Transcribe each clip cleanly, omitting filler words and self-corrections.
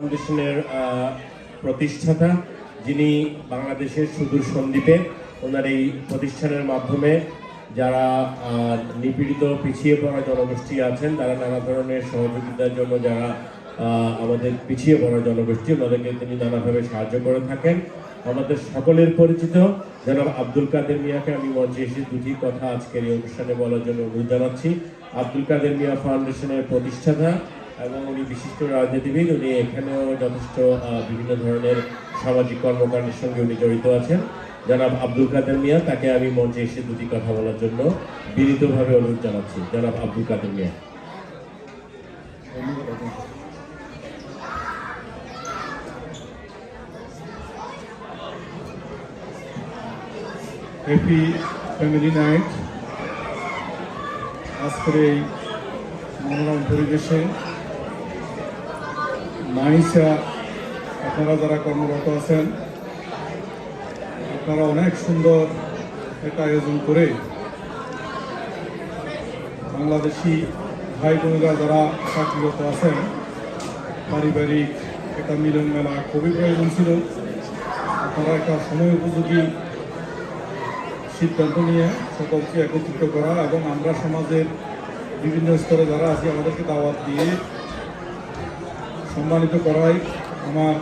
ফাউন্ডেশনের প্রতিষ্ঠাতা, যিনি বাংলাদেশের সুদূর সন্দ্বীপে ওনার এই প্রতিষ্ঠানের মাধ্যমে যারা নিপীড়িত পিছিয়ে পড়া জনগোষ্ঠী আছেন, তারা নানা ধরনের সহযোগিতার জন্য যারা আমাদের পিছিয়ে পড়া জনগোষ্ঠী, ওনাদেরকে তিনি নানাভাবে সাহায্য করে থাকেন। আমাদের সকলের পরিচিত জনাব আব্দুল কাদের মিয়াকে আমি মঞ্চে এসে দুটি কথা আজকের এই অনুষ্ঠানে বলার জন্য অনুরোধ জানাচ্ছি। আব্দুল কাদের মিয়া ফাউন্ডেশনের প্রতিষ্ঠাতা এবং উনি বিশিষ্ট রাজনীতিবিদ। উনি এখানেও যথেষ্ট বিভিন্ন ধরনের সামাজিক কর্মকাণ্ডের সঙ্গে উনি জড়িত আছেন। জনাব আব্দুল কাদের মিয়া, তাকে আমি মঞ্চে এসে দুটি কথা বলার জন্য বিনীতভাবে অনুরোধ জানাচ্ছি। জনাব Abdul Kader Mia. Happy family night. আজকের এই মনোরম পরিবেশে মাইসা আপনারা যারা কর্মরত আছেন, আপনারা অনেক সুন্দর একটা আয়োজন করে বাংলাদেশি ভাই বোনেরা যারা চাকরিরত আছেন, পারিবারিক একটা মিলন মেলা খুবই প্রয়োজন ছিল। আপনারা একটা সময় উপযোগী সিদ্ধান্ত নিয়ে সকলকে একত্রিত করা এবং আমরা সমাজের বিভিন্ন স্তরে যারা আছি আমাদেরকে দাওয়াত দিয়ে সম্মানিত করাই আমার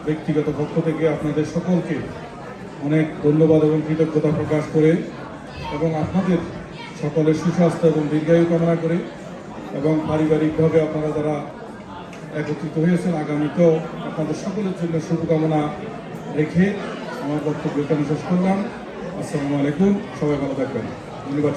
ব্যক্তিগত পক্ষ থেকে আপনাদের সকলকে অনেক ধন্যবাদ এবং কৃতজ্ঞতা প্রকাশ করে এবং আপনাদের সকলের সুস্বাস্থ্য এবং দীর্ঘায়ু কামনা করে এবং পারিবারিকভাবে আপনারা যারা একত্রিত হয়েছেন, আগামীতেও আপনাদের সকলের জন্য শুভকামনা রেখে আমার বক্তব্য এখানে শেষ করলাম। আসসালামু আলাইকুম, সবাই ভালো থাকবেন। ধন্যবাদ।